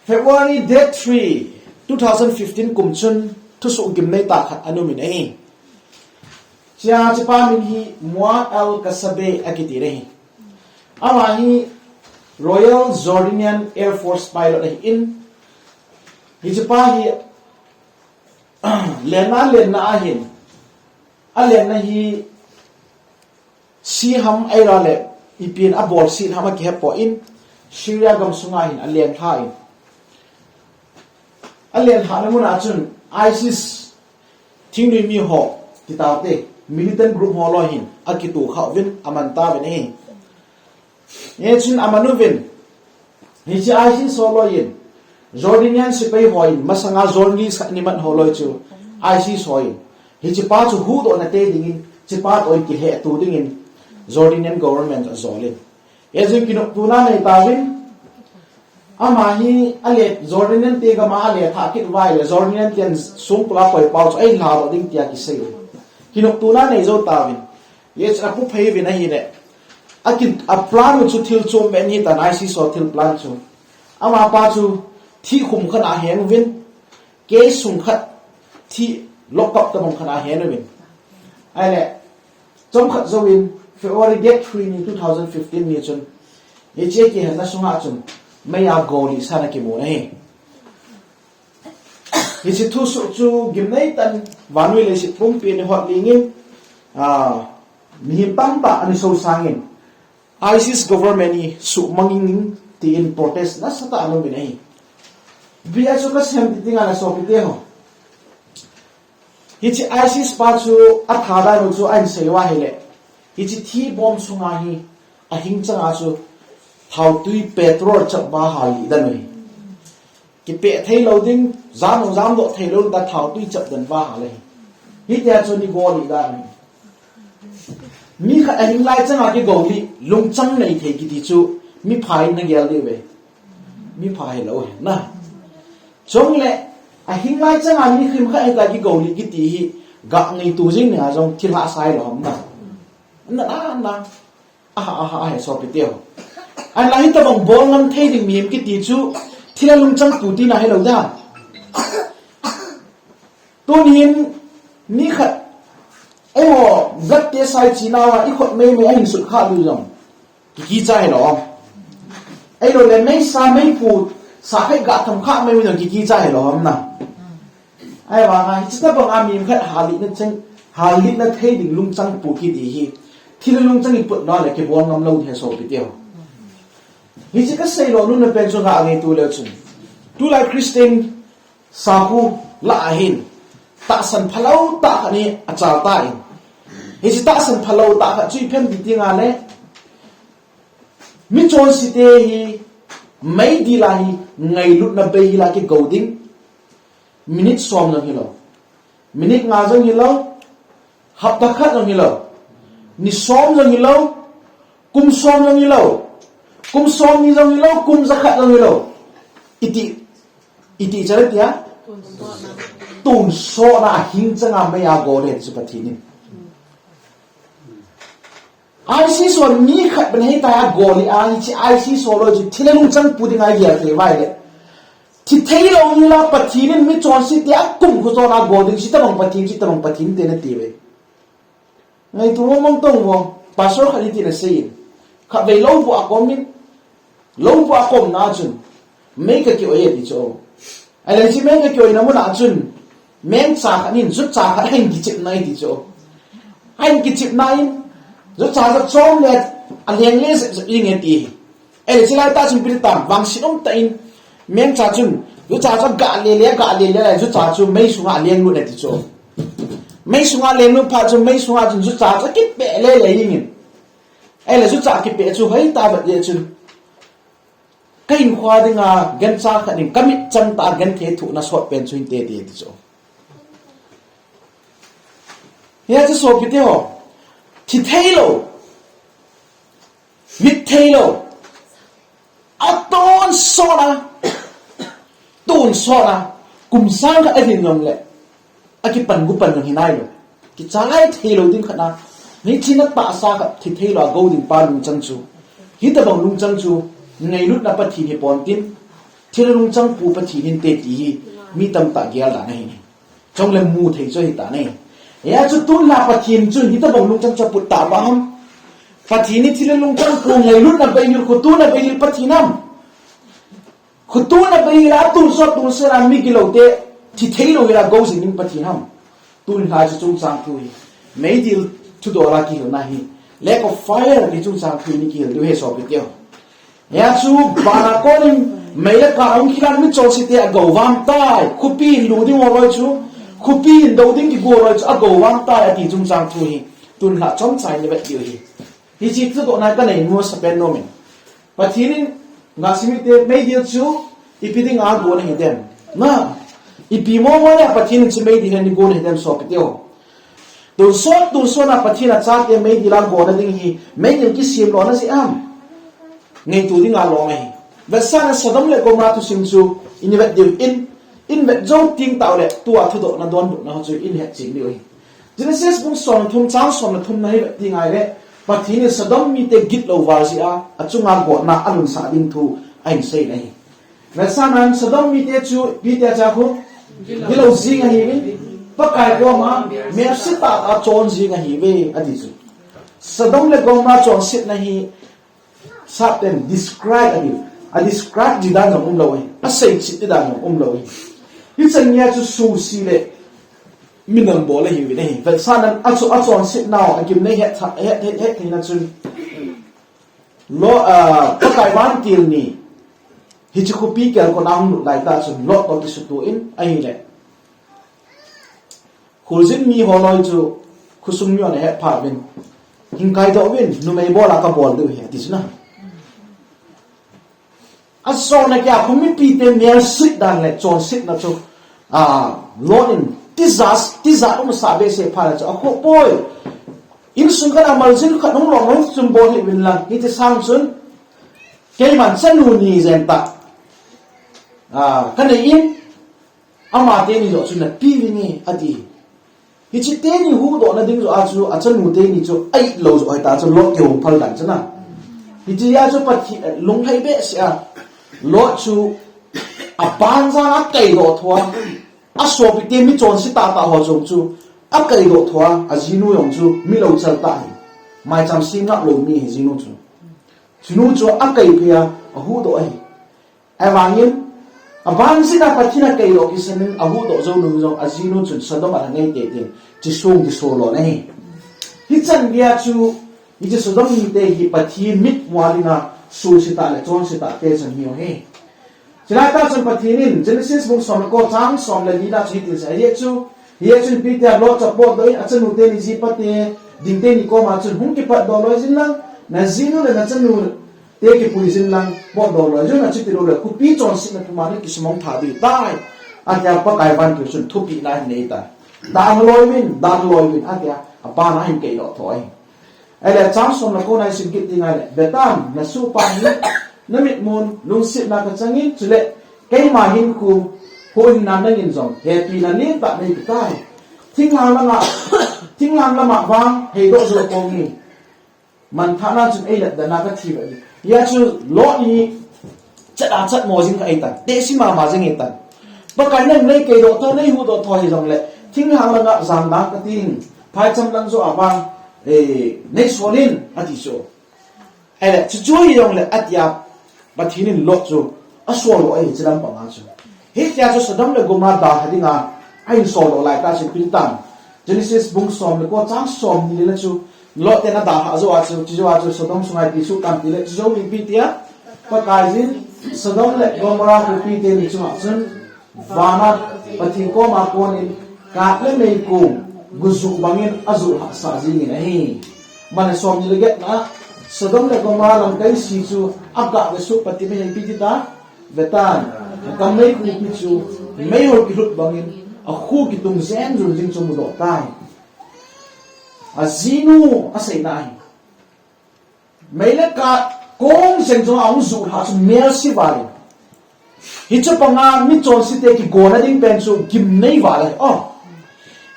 February date 3 2015 kumchun thu su gim nei ta khat anu min ei chia chipa min hi mua al kasabe akiti re ama hi Royal Jordanian Air Force pilot in hi chipa hi lena ahin alena hi si ham airale ipin abol si hama ki hepo in Syria gam sunga hin alen tha in alen ha na mun achun ISIS thingni mi ho kitawte militant group ho lo hin akitu khawin amanta ben he yechin amanuvin hi chi ISIS ho lo yin Jordanian sipai ho in masanga zorngi niman ho lo chu ISIS ho in hi chi pa chu hu do na te dingin chi pa oi ki he tu dingin Jordanian government azolin yejin kino tuna nei tawin ama hi ale Jordanian te ga ma ale tha kit vai le Jordanian tian sum pla poi pau ai la do ding tia ki sei kino tuna nei zo tawin yes apu phei vin hi ne akin a plan chu thil chom ben hi tan IC so thil plan chu ama pa chu thi khum khana hen vin ke sung khat thi lokap ta mong khana hen vin ai le chom khat zo win February date 3 ni 2015 ni chun ye che ki hana sunga chun maya goli sana ki mo nei ye chi thu su chu gim nei tan wanui le si pum pi ni hot lingin mi pam pa ani so sangin ISIS government ni su mangin ti in protest na sata anu bi nei bia chu ka sem ti tinga na so pi te ho ye chi ISIS pa chu athada no chu an sewa hele hichi thi bom sunga hi ahing changa chu thau tui petrol chap ba hali danoi ki pe thei loading zam do thei lo da thau tui chap dan ba hali hi tia chu ni goli da mi kha ahing lai changa ki goli lung chang nei thei ki ti chu mi phai na gel de we mi phai lo na chong le ahing lai changa mi khim kha ai ki goli ki ti hi ga ngai tu jing na jong thila sai lo na na so piteo an lahi ta bang bol ngam thei ding miem ki ti chu thila lung chang pu ti na hello da ton hin ni khat emo gat te sai china wa i khot me ahin su kha lu jong ki chai lo ai lo le mai sa mai pu sa khai ga tham kha me jong ki chai lo am na ai wa nga hi ta bang am miem khat hali na chang hali na thei ding lung chang pu ki di hi thila lung chang iput na le ke bon ngam lo the so piteo hi chi ka sei lo nu na pen so ga ngai tu le chun tu lai Christian sahu la ahin ta san phalau ta ani achal ta in hi chi ta san phalau ta kha chui phem di tinga le mi chon si te hi MEIDIL hi ngai lut na be hi la ki goding minute som na hi lo minute nga jong hi lo hapta khat jong hi lo ni som jong hi lo kum som jong hi lo kum som ni jong hi lo kum zakhat jong hi lo iti charet ya tun so na hing changa me ya go re chu pathini ISIS so ni khat ben he ta go li a chi ISIS so lo ji thilung chang pu ding ai ya te vai le thi thei lo ni la pathini mi chon si te kum khu so na go ding si ta bang pathin te na ti ve ngai tu mong tong wo pastor khali ti na sei kha ve lo bu akom min lo bu akom na chun me ka ki oye ti cho ai le chi me ka ki oye na mu na chun men cha khanin zu cha kha heng ki chip nai ti cho heng ki chip nai zu cha za chom le a leng le se ing e ti ai le chi lai ta chun pi tam wang si om ta in men cha chun zu cha cha ga le zu cha chu me su nga leng lu ne ti cho mấy sunga lên nu pha cho mấy sunga chun chu cha cha kip pe le yin ai la chu cha kip pe chu hai ta ba ye chun kain khwa dinga gan cha khanin kamit chang ta gan the thu na sot pen chuin te ti cho ya chu so pi te ho thi thailo mit thailo aton sona ton sona kum sang ka adin ngom le aki pan gu pan ng hinay lo ki chai thelo ding khana ni chinat pa sa ka thi thelo go ding pa lung chang chu hi ta bang lung chang chu ngai lut na pa thi ni pon tin thil lung chang pu pathin te ti mi tam ta gyal da nei trong le mu thei cho hi ta nei ya chu tu la pathin chu hi ta bang lung chang cha put ta ba ham pathin ni thil lung chang pu ngai lut na bai ni khutu na bai ni pathinam khutu na bai la tu so ra mi ki lo te thi thei lo la go sing ning pathinam tu la chu chung chang thu hi MEIDIL thu do la ki na hi lack of fire ni chung chang thu ni ki do he so bi tyo ya chu bana ko ni mai la ka ong khilan mi chol si te a go wam tai khupi lu ding wo loi chu khupi do ding ki go loi chu a go wam tai a ti chung chang thu hi tun la chom chai ni ba ti hi hi chi chu do na ka nei mo sa pen no men pathin nga simi te MEIDIL chu ipiding a go na hi dem na ipi mo ya pathin chi MEIDIL ni go na hi dem so pe tyo tu so na pathin a cha te MEIDIL a go na ding hi MEIDIL ki sim lo na si am ngay tu đi ngà lo mày và sao nó sớm lại công ra tu sim chu in vật điều in vật dấu tiếng tạo lệ tu thu độ nó đoan nó chơi in hết chính điều Genesis cũng son thum chang son là thum này tiếng ai đấy và thì này sớm mi te git lâu vào gì à chung ngà gọt na anh sa đinh thu anh say này và sao nó sớm mi te chu bi te cha khu git lâu gì ngay hi bất cái đó mà mẹ sẽ ta chọn gì ngay hi về à đi chu sớm lại công ra chọn sit này Sabten describe describe di dan ng umlaw a say sit di dan ng umlaw it's a niya to su si le minang bola hi ne but sanan aso sit now and give ne het na chun lo pakai ban til ni hi chu kopi kel ko nang lai ta chun lo to ki su tu in ai le khulzin mi holoi chu khusum mi on het pha bin hinkai do win nu mai bola ka bol du he tisna aso na kya khumi pi te mer sit dan le chon sit na chu lonin tizas sa be se phara chu kho poi in sun ka amal jin kha nong long chum bo hi win lang hi te sang chun ke man san nu ni zen ta kan in ama te ni do chun na pi wi ni ati hi chi te ni hu do na ding zo a chu a chan nu te ni chu ai lo zo ai ta chu lo ke hom phal dan chana hi chi ya chu pat lung thai be sia lo chu a ban za a kai do thwa a so bi te mi chon si ta ho jong chu a kai do thwa a jinu yong chu mi lo chal ta hi mai cham sim na lo mi hi jinu chu a kai pia a hu do ai ai wangin a ban si na pathina kai do ki sanin a hu do zo nu zo a jinu chu sadom a ngai te te chi song ki so lo nei hi chan bia chu hi chi sadom ni te hi pathi mit walina su sita le chon sita te chan hiyo he chila ta chan pathinin Genesis bung som ko chang som le ni da chi ti sa ye chu pi te lo cha po doi a chan nu te ni ji pa te ding te ni ko ma chun hung ki pa do lo jin lang na zinu le na chan nu te ki pui jin lang po do lo ju na chi ti lo le ku pi chon si na tu ma ni ki smong tha di tai a ya pa kai ban ki chun thu pi na nei ta dang loi win a ya a pa na hin ke lo thoi ele chang som na ko na sin ki ti ngai le betam na su pa ni na mit mun lung sit na ka changin chule kai ma hin ku ho hin na na ngin zong he pi na ni ta nei tai thing lang la ma wang he do zo ko ni man tha na chun ei la da na ka thi ba ya chu lo ni chat mo jing ka ei ta te si ma jing ei ta ba kai na nei ke do to nei hu do thoi zong le thing lang la na zam na ka ting phai cham lang zo awang nei solin ati so ele chu yong le atia bathinin lo chu aso lo ai chilam pa nga chu he kya chu sadam le goma da hadinga ai so lo lai ta sin pintam Genesis bung som le ko chang som ni le chu lo te na da ha zo a chu sadam sungai ti su kam ti le chu mi pi tia pa kai jin sadam le goma ku pi te ni chu ma chun wana pathin ko ma ko ni ka le nei ku guzu bangin azu ha sa jing ni man som ni le get na sadom le goma lam kai si chu aga le su pati me pi ti ta vetan kam nei ku pi chu mei hol ki lut bangin a khu ki tung zen run jing chu mu do tai a zinu a sei nai mei le ka kong seng chu ang zu ha chu mer si vale hi chu panga mi chon si te ki gona ding pen chu gim nei vale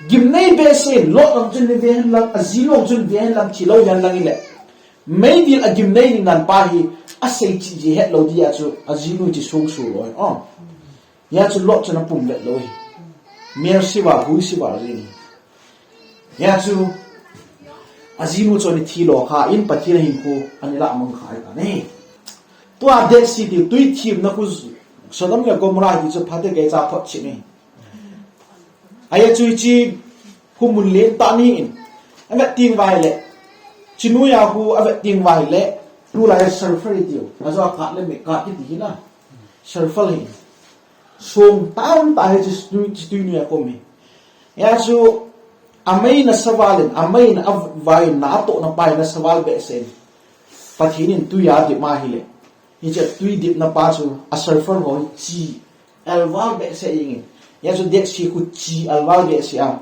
gim nei be se lo ang chun ve han lang a zinu chun ve han lang chi lo yan lang ile MEIDIL a gim nei ning nan pa hi a sei chi ji het lo dia chu a ji nu chi sung su loi ya chu lot chu na pum let loi mer siwa hu siwa ri ya chu a ji nu chu ni thi lo kha in pathi na hin khu anila mang khai ta ne to a det si ti tui thim na ku sodom le gomora hi chu phate ge cha phot chi ne aya chu chi humun le ta ni in anga ting vai le chinu ya hu ave ting vai le tu la surfer dio azo ka le me ka ti di na surfer hi som taun ta he chu ni ya ko me ya chu amai na sawalin amai na vai na to na pai na sawal be sen pathinin tu ya di ma hi le ni che tu di na pa chu a surfer ho chi alwal be se ing ya chu det si ku chi alwal be se a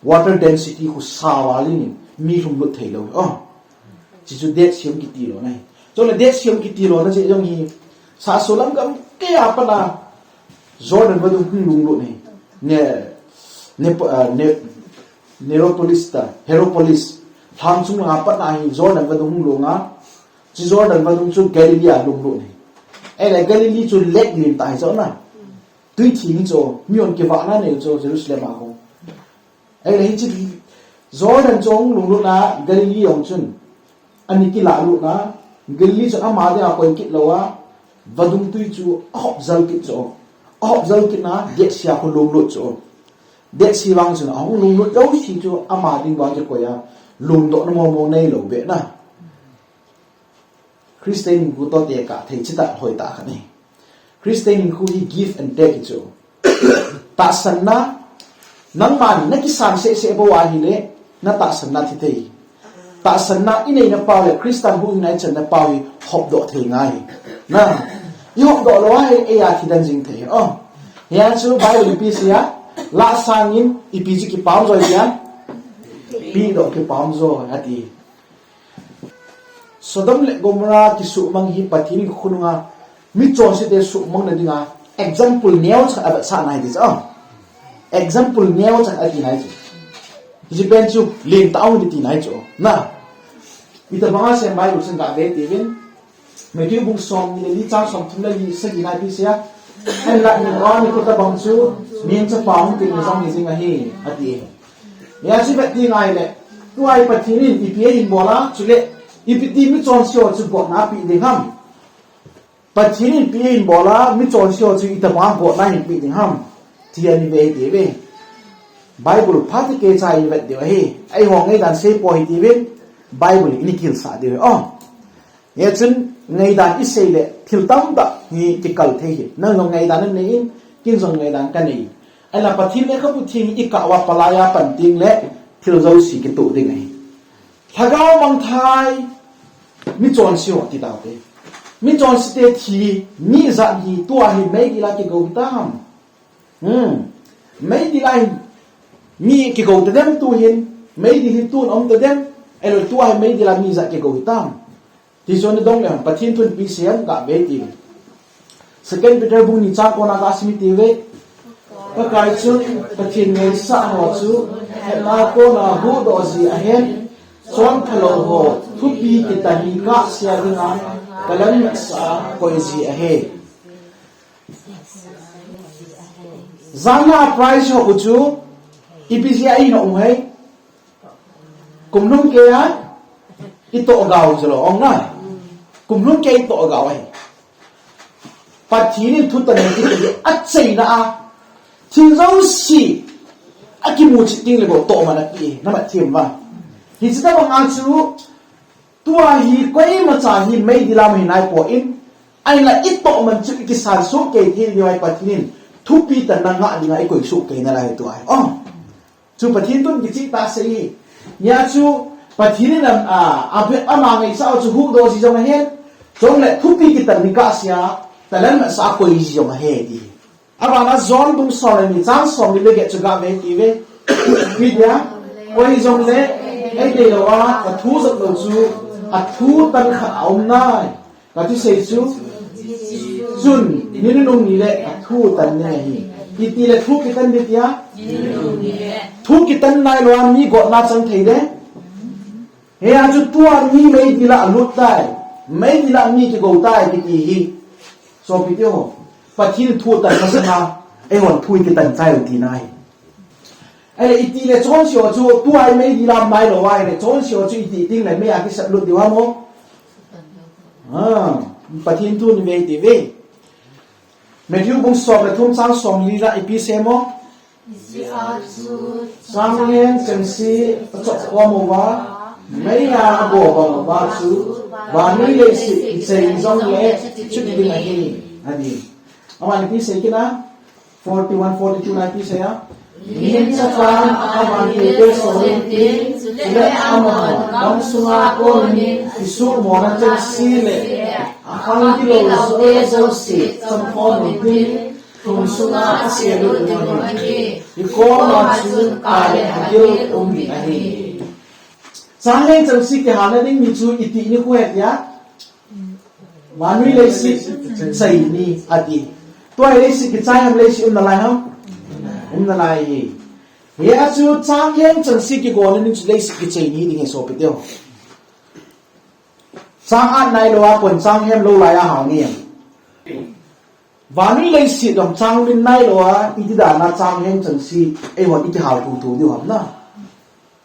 water density ku sawalin mi rum lu thei lo chỉ chú đét xiêm cái tì lo này, cho nên đét xiêm cái tì lo nó sẽ giống như sa số lắm cái apa na Jordan vẫn đúng lùng lụn này, Heropolis, tham chung là apa na Jordan vẫn đúng lùng á, chỉ Jordan vẫn đúng chú Galilee lùng lụn này, ai lại Galilee chú lek liền tại chỗ nào, tuy thì như chỗ miền kia vạn này chỗ Jerusalem à không, ai lại chỉ Jordan trong lùng lụn á Galilee ông chun anh ki la lu na gilli cho ama de ko kit lowa vadung tui chu hop zal kit na de sia ko lung lu chu de si wang chu ong lung lu dau si chu ama ding wa ko ya lung do na mo nei lo be na Christian gu to te ka thei chita hoi ta khani Christian khu hi give and take chu ta san na nang man na ki san se bo wa hi le na ta san na thi thei ta san na inei na pau le Christian hu nai chen na pau hop do thei ngai na i hop do lo ai e a thi dan jing thei ya chu Bible pi sia la sangin i pi ji ki pam zo ya pi do ki pam zo ati Sodom le Gomora ki su mang hi pathini khununga mi chon se te su mang na dinga example neo cha aba sa nai dis example neo cha ati nai ji ben chu ling taung di ti nai cho na ita banga sem bai lu sen ga ve ti vin me ti bung som ni li cha som thum la li sa gi nai pi sia an la ni wa ni ko ta bang chu min cha paung ti ni som ni sing a hi ati ya chi bet ti ngai le tu ai pathini i pi in bola chu le i pi ti mi chon sio chu bo na pi de ham pathini pi in bola mi chon sio chu ita bang bo na hin pi de ham ti ani ve ti ve Bible phati ke chai vet de he ai ho ngai dan se po hi ti vin Bible ini kil sa de ye chun ngai dan i se le thil tam da ni ti kal the hi na no ngai dan ne in kin jong ngai dan ka nei ai la pathim le kha pu thing i ka wa palaya pan ting le thil zo si ki tu ding ai lhagao mang thai mi chon sio ti da te mi chon si te thi mi za hi tua hi MEIDIL ki go tam MEIDIL mi ki go te dem tu hin MEIDIL tu om te dem elo tu ai MEIDIL mi za ki go tam ti so ne dong le pathin thun pi siam ka be ti second Peter bu ni cha ko na ka smi ti ve ka kai chu pathin ngai sa ho chu na ko na hu do si a hen chon thalo ho thu pi ki ta ni ka sia dinga kalam sa ko ji a he zana price ho chu IPCI no hai kumlum ke ya ito agaw jalo ong na kumlum ke ito agaw ai pathini thutah ne ti achei na a thingzau si akimu chiting le bo to mana ki na ma thim ba hi chita ba nga chu tua hi koi ma cha hi MEIDIL mai nai po in ai la ito man chu ki san so ke thi ni ai pathinin thupi ta na nga ni ai koi su ke na lai tu ai chu pathin tun ki chi ta sei nya chu pathini nam abe ama ngai sao chu hu do si jong hen jong le thupi ki tan ni ka sia talan ma sa koi ji jong he di aba na zon bung so le ni chang som ni le ge chu ga ve ti ve wi ya koi jong le ai de lo wa athu zat lo chu athu tan kha aum nai ka ti sei chu chun ni nung ni le athu tan ne hi ti le thu ki tan bi tia thu ki tan nai lo mi go na chang thei de he a chu tua mi MEIDIL a lut dai mấy đi làm mi cái gầu tai cái gì hi so bị tiêu Pathen thu tận nó sẽ nào ai hoàn thui cái tận tai ở tí này ai là ít tí là chọn sửa cho tu ai mấy đi làm mai rồi ai là chọn sửa cho ít tí tiếng này mấy ai cái sập lụt điều ham không Pathen thu như vậy thì về mấy thứ bông sọp là thôm sang sọp đi ra ít xem không sang hen chân si chọn qua một vá mấy nhà bộ bằng ba chú và mấy lệ sĩ xây trong lễ chút đi này đi đi ông anh tí xây cái nào 41, 42 này tí xây á Niên sa phan aman kete sorintin le amon dam sunga konin isu mona chân si le akhang ti lo jouse simkhom tin thùng sunga asielu ni ko ma chun ale hedoh umpi ahi chang hen chân si ke hana ding mi chu iti ni ko het ya wanui le si sai ni ati toy le si ke chai ham le si na lai ham na lai ye achu chang hen chân si ke go ni chu le si ke chai ni ding so pe teo chang an nai lo a pon chang hen lo lai a ha ngi wanui le si dom chang lin nai lo a iti da na chang hen chân si e ho iti hal tu tu di ham na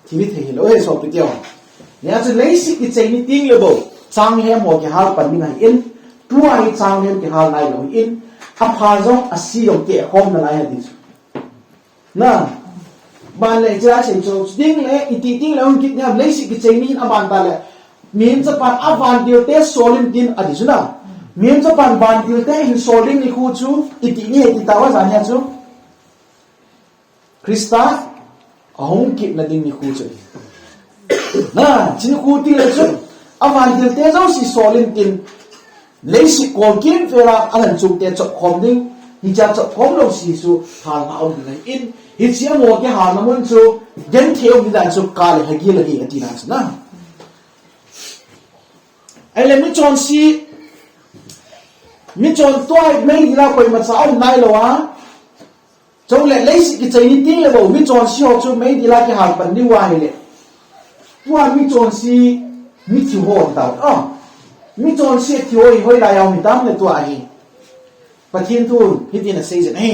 thi vi the lo e so pe teo ye achu le si ke chai ni ting le bo chang hen mo ke hal pan ni ngai in tu ai chang hen ke hal nai lo in a pha jong a si yong ke khom na lai ha di na ban le ja chen cho ding le iti ting le on kit ne le si ke chei ni a ban ta le min cha pan a van dio te solim tin a di suna min cha pan van dio te in solim ni khu chu iti ni he ti ta wa jan ya chu Christa a hong kit na ding ni khu chu na chin khu ti le chu a van dio te zo si solim tin le si kol kim fe ra a han chu te chok khom ding hi cha chok khom lo si su hal na on ni in hi chia mo ke ha na mun chu gen theo ni dan chu ka le hagi le hi ati na na ai le mi chon si mi chon toai mai ni la koi ma sa on nai lo wa chong le si ki chai ni ti le bo mi chon si ho chu mai di la ki ha pan ni wa le tua mi chon si mi chi ho ta mi chon si ti hoi la yaw mi tam le tua hi Pathen thu hi tin na sei zen he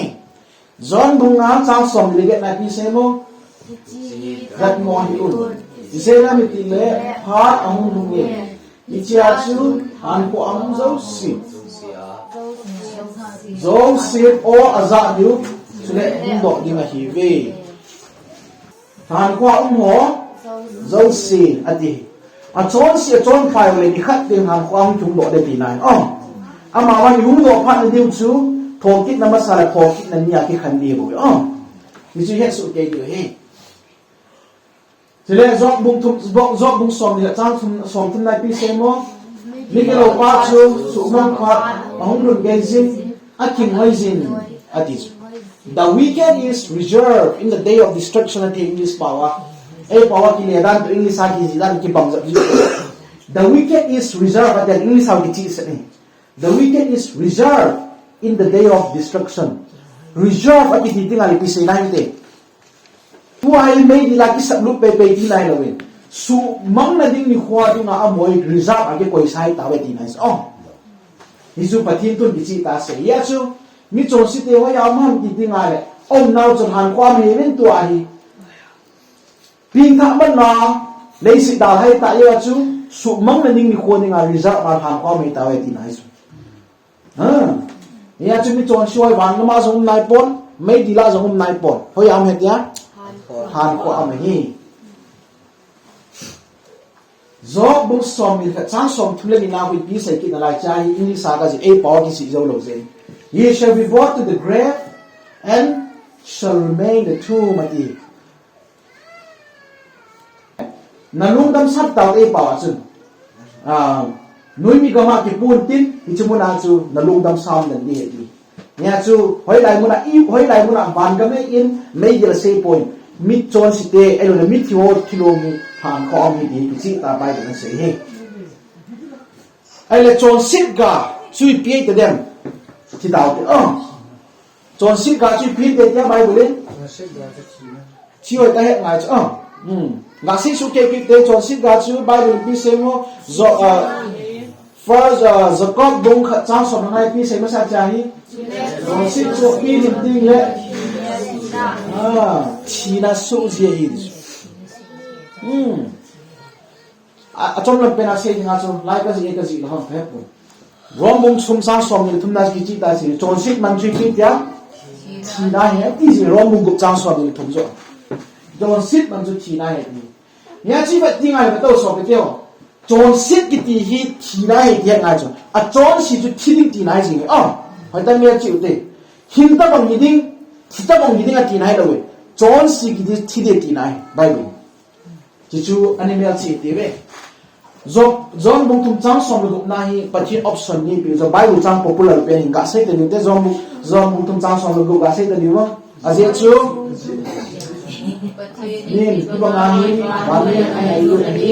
John bunga chang som le get na pi se mo that mo hi un se na mi ti le ha ang lu nge i chia chu han ko ang jouse o aza diu chule do ding a hi ve han ko ho jouse ati a chon si chon phai le di khat ding han ko ang chung do de pi nai ama wan yung do phat diu chu thokit na masala thokit na niya ki khan di bo mi chu he su ke diu he chile zok bung som ni chang som thum nai pi se mo ni ke lo pa chu su man khat ahung lun ge jin a king hoi jin ati the wicked is reserved in the day of destruction and English power power ki le dan to English ha ki dan ki bang the wicked is reserved at the English how ki chi se ni the wicked is reserved in the day of destruction. Reserve at iti nga lipi say nai te. Tuai may di laki sa lup pe di nai lawin. Su mang na ding ni khwa di nga amoy reserve agi koi sai tawe di nai. Hisu Pathen thu kichehta se ya chu mi chon si te wa ya man iti nga le. Nau chon han kwa mi rin tuai. Pin tha man na lei si dal hai ta ya chu su mang na ding ni khwa di nga reserve ma han kwa mi tawe di nai. Ya chu mi chon shoi wan ma zong nai pon mai di la zong nai pon hoi am het ya han ko am hi zok bu som mi kha chang som thule mi na hui pi sai ki na lai chai in sa ka ji a power ki si zo lo zen ye shall be brought to the grave and shall remain the tomb ati nalung dam sat taw a power chun nui mi gama ki pun tin ichumuna chu nalungdam sound nan di heti nya chu hoi lai muna ban ga me in MEIDIL say point mit chon si te elo na mit yo kilomi han ko mi di ki ta bai na se he ai le chon sit ga chu pi te dem chi dao te chon sit ga chu pi te ya bai bule chi hoi ta he ngai chu ga si su ke pi te chon sit ga chu bai pi se mo zo first Jacob bung khát trang sọt này pi xem sao chahi rồi xin cho pi điểm tinh lệ chi na su gì hi trong lần bên Asia thì ngã cho lại cái gì là không phép rồi rom bung sum sang som ni thum na ki chi ta si chon sit man chi ki tia chi na he ti si rom bung gup trang som ni thum jo chon sit man chu chi na he ni ya chi ba ti ngai ba to so pe teo chon sit ki ti hi chi na he dia ngai cho a chon si chu thi ding ti na ji ngai hoi ta me chi u te hin ta bang ni ding thi ta bang ni ding a ti na he lo we chon si ki ti thi de ti na he bible chi chu animal chi ti we John bung tum chang som lu na hi pathin option ni pi zo bible chang popular pe hin ga sai te ni te John bung tum chang som lu ga sai te ni mo a je chu ni ba na hi ba ni ai lu ni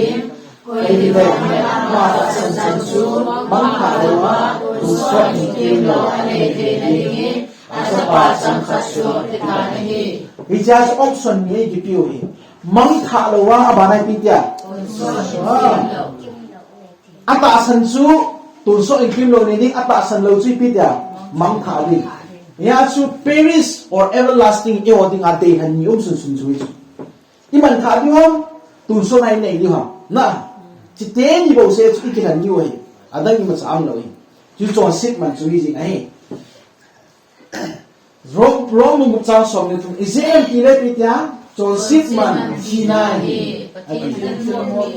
ai ni ve ma ta san chu bang kha de wa tu so ni ke lo ane te ni a sa pa chang kha chu te ta ni hi ja option ni ki pi hi mang kha lo wa ba nai pi tia ata san chu tun so in kim lo ni ding ata san lo chi pi dia mang kha di ya chu perish or everlasting e oding ate han ni sun sun chu i man kha di hom tun so nai nei di hom na chi te ni bo se chu ki han ni we adang ni ma sa am lo hi chu chon sit man chu ji ai rom mu chang som ni thum isem ki le pi dia chon sit man chi na hi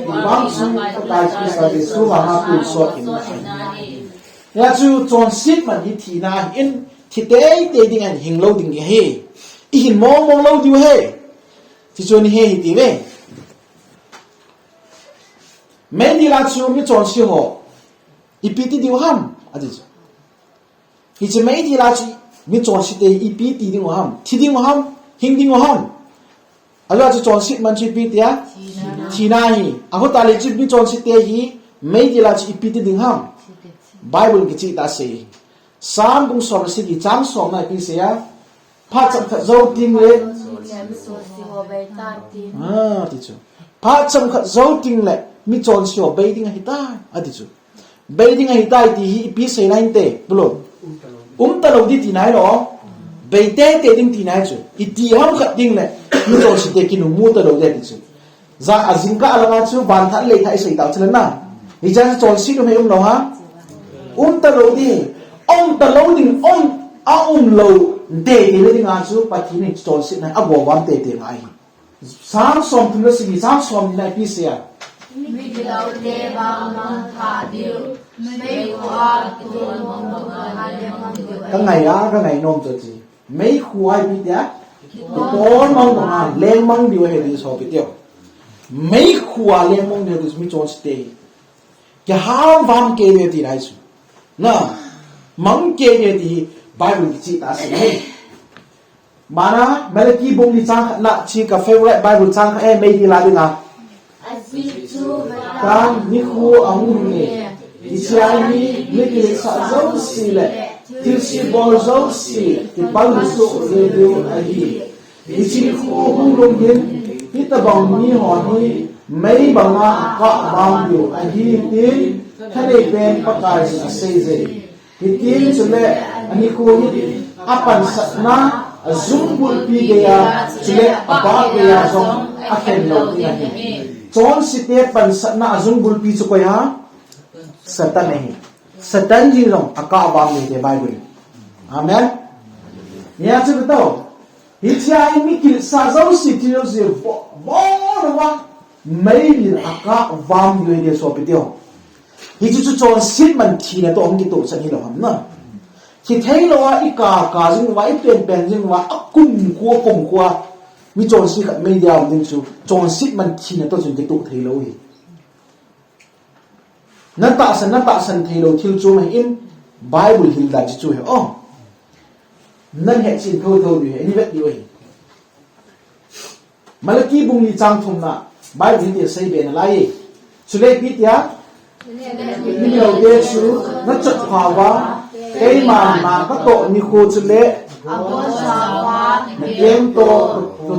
bang su ta chi sa de su ma ha pu so in ya chu chon sit man hi thi na in thi te ding an hing lo ding he I hin mong lo di he chi chon he hi ti we MEIDIL la chu mi chon si ho I pi ti diu ham adi chu hi che MEIDIL la chu mi chon si te I pi ti ding ham thi ding ham hing ding ham alo chu chon sit man chi pi tia chi na hi a ho ta le chi mi chon sit te hi MEIDIL la chi pi ti ding ham bible ki chi ta se sam bung so si ki chang som na pi se ya pha cham kha zo ting le ti chu pha cham kha zo ting le mi chon si ho be ding hi ta adi chu be ding hi ta ti hi pi se na inte bulo ta lo di ti nai lo be te ding ti nai chu I ti ham kha ding le mi chon si te ki nu mu ta lo de ti chu za azing ka ala chu ban than le thai sei ta chlan na hi ja chon si lo me lo ha ta lo di ta lo ding lo de le ding a chu pa thi ni chon si na a go wam te ngai sang som tu si sang som ni na pi se ya mi de lo de ba ma tha diu me kwa tu mong mong ha le mong diu ka ngai nom cho chi mấy khuai pi tia to mong ma leng mong diu he di so pi tio mấy khua leng mong diu mi chon stay ke ham vam ke de ti rai su na mang ke de di bible ki chi ta se he mana melaki bung di chang la chi ka favorite bible chang e MEIDIL la dinga kan ni khu ang ni isiai ni ki sa zo si le til si bol zo si ti bal su le de a hi isi khu bung long yin ti ta bang ni ho ni mei banga ka bang yu a hi tin thane pen pakai sa se ze ti tin chu le ani khu ni apan sat na azung bul pi ge ya chu le aba ge ya zong a ken lo ti a hi chon si te pan sat na azung bul pi chu ko ya satan nahi satan ji long aka bang ni de bible amen ya chu to hi chai mi ki sa zo si ti lo si bo wa MEIDIL aka vam yu de so pe tio hi chu chon sit man thi na to ong ki to chan hi lo ham na ki thei lo wa I ka jing wa I pen jing wa akum ko kom ko mi chon si khat MEIDIL ding chu chon sit man thi na to chun ki to thei lo hi na ta san thei lo thil chu mai in bible hil da chi chu he nan he chin tho du he ni vet di oi malaki bung li chang thum na bible ni sei be na lai chule pi tia ni lo de chu na chat kha wa ei ma ka to ni khu chule abo sa wa na kem to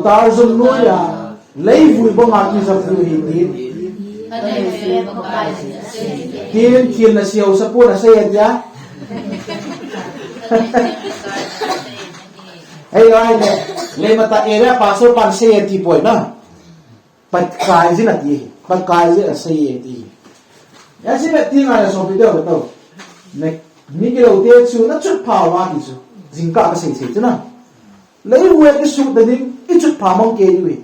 tar zum nu ya lei vui bo ma ki zap du hi ti ka ne fe ba kai Tin thiên là siêu sa pu là say ya. Hey guys, le mata area pasal pan say ti boy na. Pat kai zin ati, pat kai zin say ti. Ya si bet tin là so video betul. Nek ni cái đầu tiên chú nó chút phào hoa thì chú dính cả cái sấy chứ nào lấy vui cái sụt đấy đi ít chút phào mong kê đi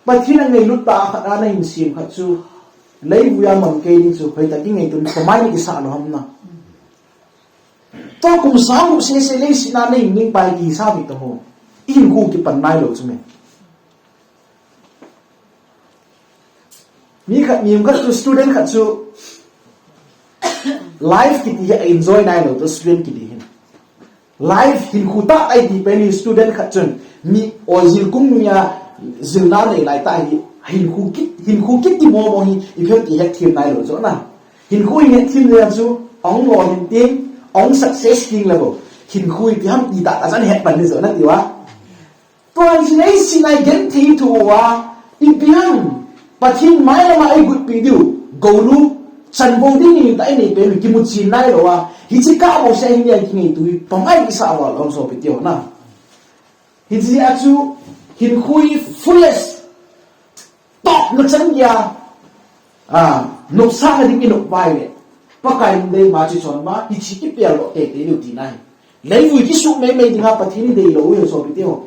bởi khi là ngày lúc ta khát ra này hình xiêm khát chú lấy vui mong kê đi chú phải tại cái ngày tuần có mai cái sao nó không nào tôi cũng sáng cũng sẽ lấy xin anh này những bài gì sao bị tao hồ in khu cái phần này rồi chú mình mi khát nhiều khát chú student khát chú life kiti enjoy nai lo to student kiti hin life hin khuta ai di pen student khatun mi ozil kum nya zilna nei lai ta hi hin khu kit ti mo hi if ti hek thim nai lo zo na hin khu hin thim le chu ong lo hin ting ong success king level hin khu ti ham ti ta san hek pan ni zo na ti wa to an sinai sinai gen thi tu wa ipian pathin mai la ai good pi du go lu chân vô đi nhìn tại này bên mình kim một chín này rồi à, hi chỉ cả một xe hình này thì tụi bằng ai cái sao vào lòng sổ bị tiêu na, hi chỉ atu hin khui fullest top nó chân ya, nộp sang là đi nộp vai này, bắt cái đây mà chỉ chọn mà hi chỉ cái bèo lộ tệ để điều gì này, lấy vui cái số mấy mấy thì ngáp bắt thì đi đâu rồi sổ bị tiêu,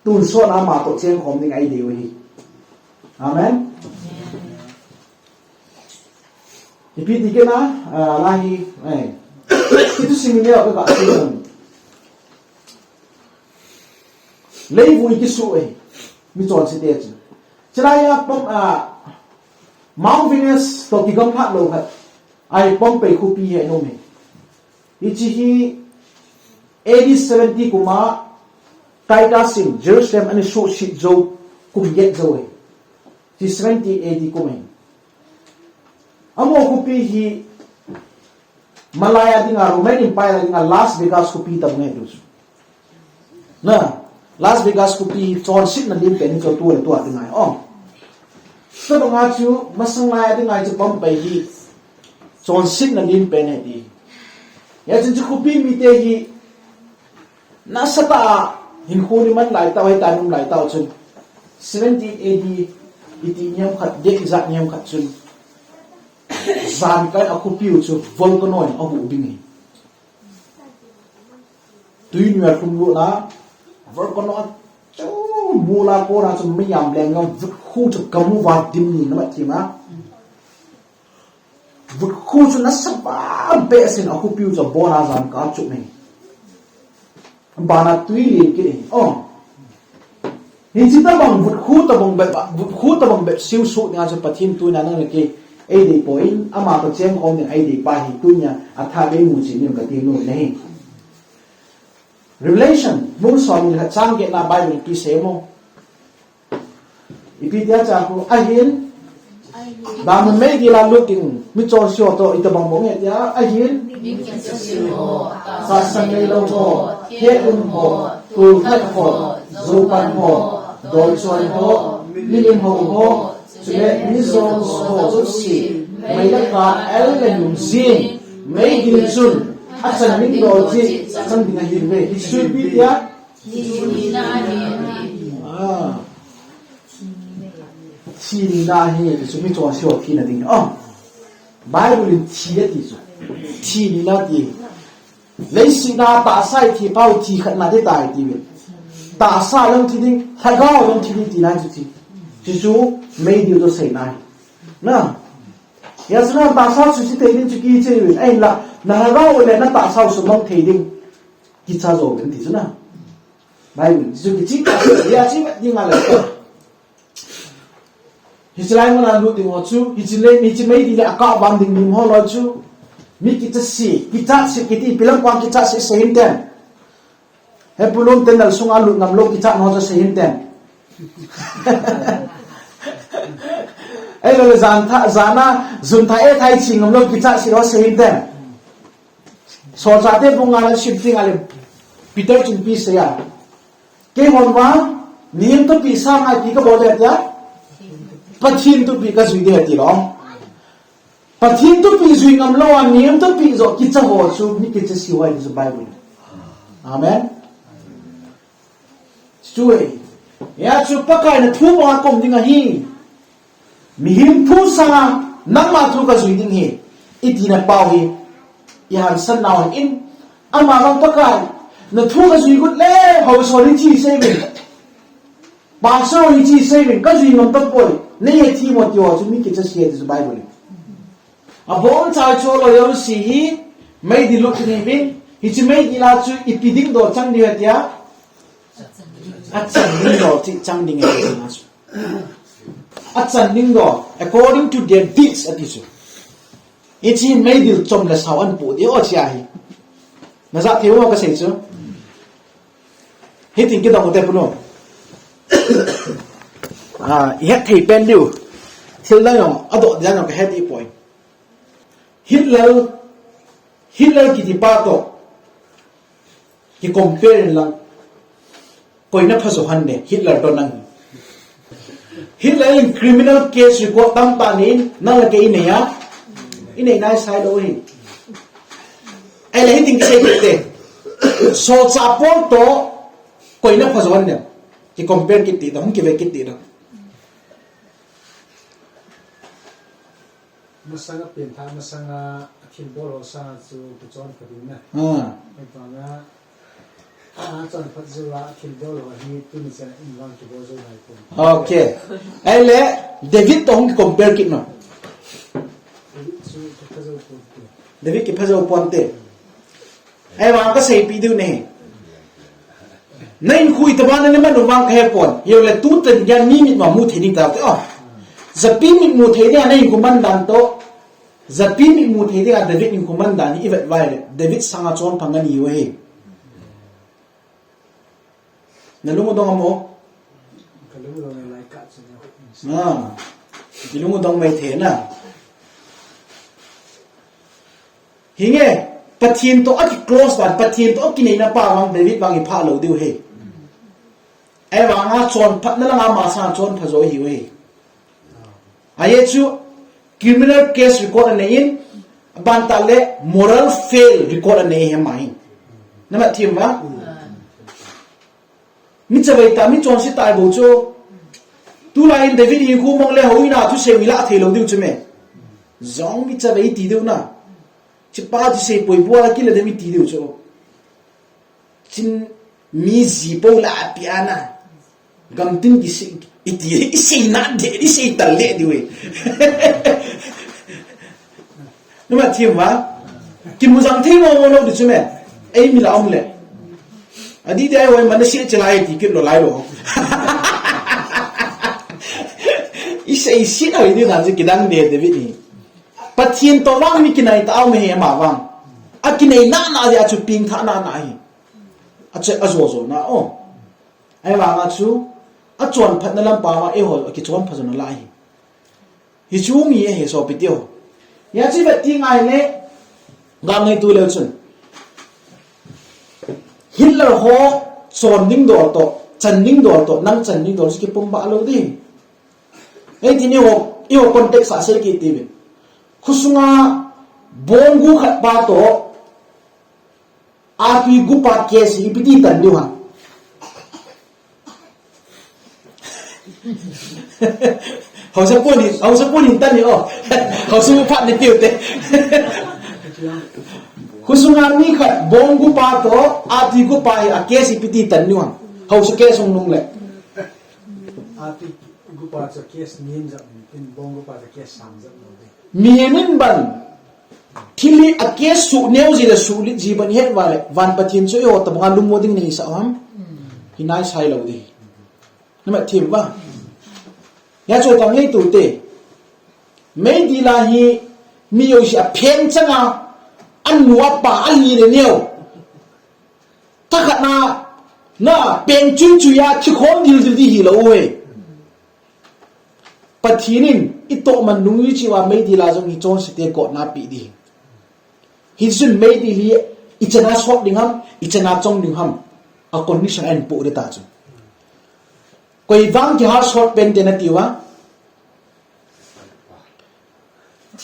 tuần sau nào mà tổ chức không thì ngày điều hi, amen. Ipi tiga na lahi, itu sini apa kat sini? Lấy vui cái số mi chọn sẽ đẹp chứ. Cho nên Mount Venus tổ kỳ công phát lâu hết, ai bom bay khu pi hay nôm hết. Ichi hi AD 70 kuma kai ta sim Jerusalem anh số ship zo cũng get zo Thì 70 AD kuma. Amo kupi hi Malaya dinga Roman Empire dinga Las Vegas kupi tam ngai dus. Na Las Vegas kupi chon sit na lim pen cho tu dinga. So donga chu masang laya dinga chu pom pai hi chon sit na lim pen he di. Ya chu kupi mi te hi nasata hin khuni man lai tao hay tanum lai tao chun 70 AD iti nyam khat de exact nyam khat chun zan cái khompiu chu volcano ở vụ bình tuy nhiên không lụa na volcano chú mula cô ra chu mấy yam leng ngom vượt khu chu cầm vào tim nhìn nó vậy mà vượt khu chu nó sắp bể xin ở khompiu chu bỏ ra zan cả chục này bana tuy liền cái này hình chỉ ta bằng vượt khu ta bằng siêu sụt nha cho Pathen thu na năng cái ai đi point ama to chang khom ni ai đi pa hi tunya atha be mu chi ni ka ti no nei revelation mun som ni chang ge na bible ki se mo ipi dia cha ko ahin ba mun me gi la looking mi cho sio to ita bang mo nge dia ahin sa san nei lo ho he ho tu khat ho zu pan ho doi choi ho milim ho Chuyện ní dòng hồ chút xỉ mấy đất cả ấy là nhung riêng mấy điều xuân chân mình đồ gì chân mình hiện về thì suy biết ya chi na hi thì chúng mình cho siêu thi là đỉnh Bible chi đấy thì chi na thì lấy sinh na tạ sai thì bao thì khẩn là thế tài thì tạ sai lắm thì đỉnh lhagao lắm thì này thì chú MEIDIL to say nai na ya sana ta sao su te din chu ki che ai la na ra o le na ta sao su mong thei ding ki cha zo ben ti chu na bai chu ki chi ka ya chi ma ding ala ko hi chlai mo na lu ding ho chu hi chi le mi chi MEIDIL ka bang ding nim ho lo chu mi ki cha si ki ti pilam kwang ki cha si se hin ten he pulon ten dal sunga lu ngam lo ki cha no cha se hin ten ai là zana dùng thái thay chỉ ngầm lâu kita si đó xem tên so cha te bung ngala shifting ale Peter chung pi se ya ke hon wa niam to pi sa ngai pi ka bo de ya Pathen thu pi ka zui de ti lo Pathen thu pi zui ngam lo an niam thu pi zo kicheho chu mi kichesiwa in the Bible. Amen. Chui ya chu pakai na thu ma kom ding a hi mi him thu sa nang ma thu ka zui ding hi itina pau hi ya han san naw in ama bang pakai na thu ka zui gut le ho so ri chi saving ba so ri chi saving ka zui ngam tak poi ne ye thi mo tyo chu mi kichesiwa in the Bible. A bon cha cho lo yo si hi mai di luk ni bin hi chi mai di la chu ipiding do chang di hatia achang ding do chi chang ding e na chu achang ding do according to their deeds at isu ichi MEIDIL chom la sawan pu di o chia hi na za thiu ka sei chu hi ting ki dong te puno he thei pen diu thil la yo ado dia no ka he di point Hitler ki di pa to ki compare lang koi na phaso han ne Hitler to nang Hitler in criminal case report tam ta ni na la ke ine ya ine na sai do hi ai la hiting se te so cha pon to koi na phaso han ne ki compare ki ti dong ki ve ki ti do masanga penta masanga akin bolo sa chu puchon padin na panga chon phajula akin bolo hi tuni cha inwan ki bozo nai ko okay ele David to hong compare kit no David ki phajo ponte ai wa ka sei pi du ne nain khui ta ban ne man wang he pon yo le tu ten yan ni mit ma mu thini ta ko zapi mit mu thei dia nei kuman dan to zapi mit mu thei dia David in kuman dan ni ivet vai David sanga chon phangani yo he nalungu dong mo kalungu dong lai ka chu ilungu dong mai the na hinge Pathen to aki close ban Pathen to aki nei na pa wang David wang i pha lo diu he ai wang a chon phat na la ma sa chon phajo hi we aye chu criminal case record ane in bantale moral fail record ane he mai nama thim wa mi chawai ta mi chon si tai bo chu tu la in David hi khu mong le hoina thu se wila the lo diu chu me zong mi chawai ti diu na chi pa ji se poi bo la ki le de mi ti diu chu chin mi zi po la piana gam tin ki se iti isi na de isi talle diwe numa thiam wa kim mu jang thei mo lo du chume ai mi la om le adi dai wai man si chalai ti ki lo lai lo isi isi na ni na ji kidang de de ni Pathen to wang mi kinai ta au me he ma wang akinai na ya chu ping tha na hi ache azo na o ai wa ma chu a chuan phat na lam pa ma e hol ki chuan phajona lai hi chu mi he so pitio ya chi ba ti ngai le gam nei tu le chun Hitler ho chon ding dor to chan ding dor to nang chan ding dor ki pum ba lo di ei ti ni ho i ho context a se ki ti be khusunga bongu khat pa to a pi gu pa ke si pi ti tan di wa hậu sẽ buôn hình tân nhỉ hậu sẽ phát đến tiêu tệ khusungan ni khat bong gu pa to ati gu pa a kesi piti tan niwa hậu sẽ kesi nung le ati gu pa cha kes nin ja pin bong gu pa cha kes sam ja no de mienin ban thili a kes su neu ji da su li ji ban het wale van Pathen so yo ta bang lum moding ni sa ham hinai sai lo di nama thim ba ya cho tang ei tu te MEIDIL hi mi yo sha phen changa an nuwa pa an ni le neo ta khat na pen chu chu ya chi khom dil dil di hi lo we Pathenin ito man nungi chi wa MEIDIL jong hi chon se te ko na pi di hi sun MEIDIL hi ichana shop ding ham ichana chong ding ham a condition en pu de ta chu koi wang ki har short pen de na tiwa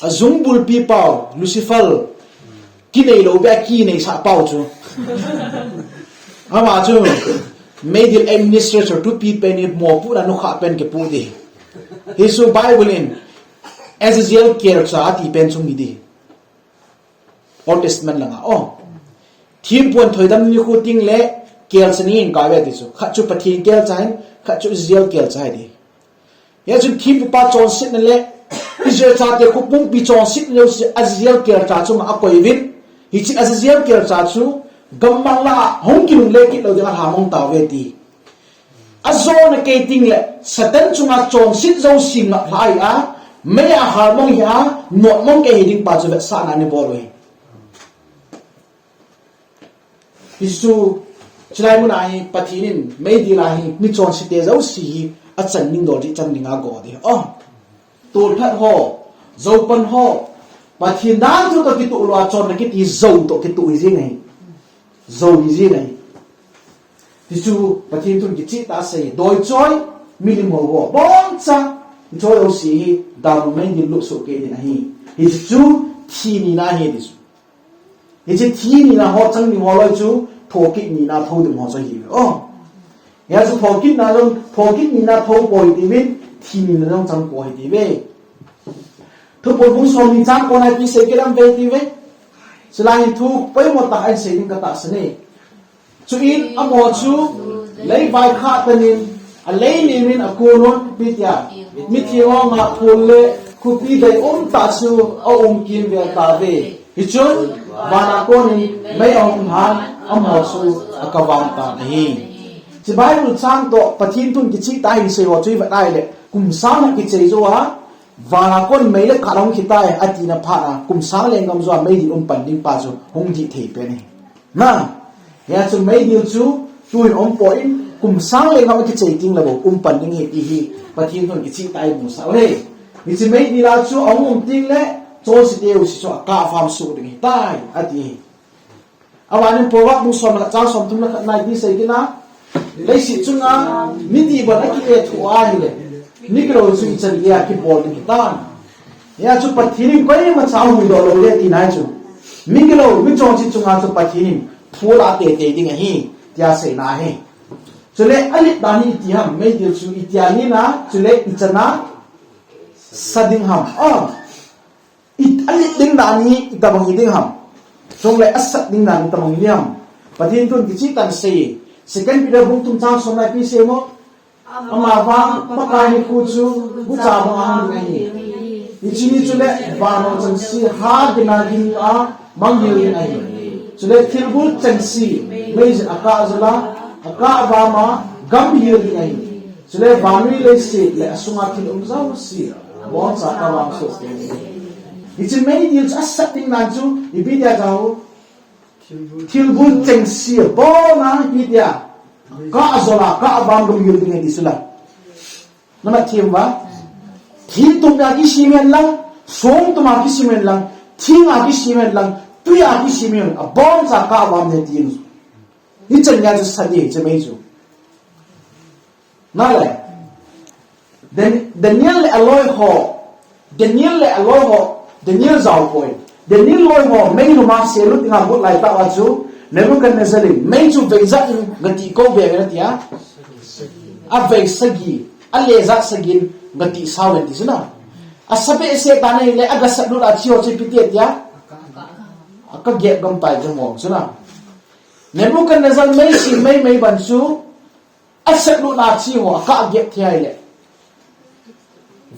azung bul pi pau Lucifer ki nei lo ba ki nei sa pau chu ama chu MEIDIL administrator to pi pen it mo pu na no kha pen ke pu di hisu Bible in Ezekiel ker cha ti pen chung mi di Old Testament langa thim pon thoidam ni khu ting le kel chani in ka ve ti chu kha chu pathin kel chain kha chu Ezekiel kel chai di ya chu thim pa chon sit na le Israel cha te khu pum pi chon sit le Ezekiel kel cha chu ma koi vin hi chi Ezekiel kel cha chu gammang la hong ki le ki lo de ha mong ta ve ti azon ke ting le satan chunga chon sit zo sing ma phai a me a har mong ya not mong ke hiding pa chu sa na ni bol we isu chlai mun ai pathinin MEIDIL ai mi chon site zo si a chan ning do ri chan ninga go de tol that ho zo pan ho pathin dan chu to ki tu lo chon ki ti zo to ki tu ji ngai zo ji ngai isu pathin tu ki chi ta se doi choi milim ho bo bon cha choi o si da MEIDIL lu so ke ni nahi isu thi ni na he disu ichi thi ni na ho chang ni ho loi chu thoki ni na tho dum ho so hi ya chu thoki ni na tho poi ti win thi ni na jong chang poi ti we thu poi bung som ni chang ko na pi se ke lam ve ti we selai thu pai mo ta ai se ni ka ta sne chu in amo chu lei vai kha tanin a lei ni min a ko non pi tia mi thi ho ma phul le khu pi dai ta chu a kim ve ta ve hi chun wana ko ni mai han amo chu akawang ta nahi chi Bible chang to pathin tun ki chi ta hi se ho chui va dai le kum sang na ki chei zo ha wana kon mai le kharong khitai ati na pha na kum sang le ngam zo MEIDIL pan ding pa chu hong ji thei pe ni na ya chu MEIDIL chu tuin po in kum sang le ngam ki chei ting la bo pan ding he ti hi pathin tun ki chi tai mu sa le ni chi MEIDIL la chu ting le cho si deu si cho ka fam su ding tai ati awanin powak mu som na cha som tum na nai di sei kina lei si chunga mi di ban aki e thua hi le nikro chu chan ya ki bol ni ta ya chu pathirin koi ma cha hu do lo le ti nai chu mi kilo mi chong chi chunga chu pathirin thula te te ding hi tia sei na he chu le ali dani ti ham MEIDIL chu itiani na chu le ichana sading ham it ali ding dani itabang ding ham trong lại asat ding nan tamang liam pathin tun ki chi tan se second Peter bung tum chang som lai pi se mo ama va pa kai ni ku chu bu cha ba ang ni ni chi ni chu le ba no chang si ha dina din a mang yu ni ai chu le thil bu chang si mei aka zala aka ba ma gam yu ni ai chu le ba mi le si le asunga thil zau si bon sa ka ba so ichi MEIDIL asat ding nan chu ibidia jao thilbun cheng si bo na ibidia ka azola ka abam dum yul ding disula nama thim wa thim tum ya ki simen lang song tum ki simen lang thing a ki simen lang tu ya ki simen a bon sa ka abam ne tin ni chen ya ju sa de che mei chu na le Daniel le alloy ho Daniel zao koi Daniel loi ho mei no ma se lu tinga but lai ta wa chu Nebuchadnezzar mei chu veiza in ngati ko ve na tia a vei sagi a leza sagin ngati sawen ti sina a sabe se ta nei le aga sadu la chi ho che pite tia aka ge gam tai jong mo sina Nebuchadnezzar mei ban chu a sadu la chi ho aka ge thiai le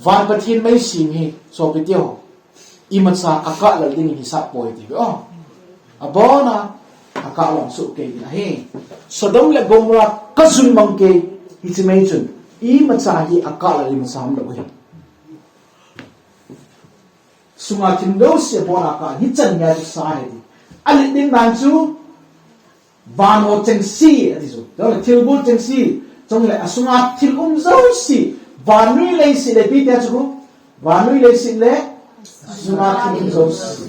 van pathin mei sim hi so pite ho imatsa aka la ding ni sa poi ti abona aka long su ke na he Sodom le Gomorrah kazun mang ke hitimejun imatsa hi aka la lim sam lo he sunga tindo se bona ka hi chan ya sa he ali ding ban chu vano cheng si ati so do thilbu cheng si chong le asunga thil zo si vanui le si le pi ta chu vanui le si le Sumatin Jouse.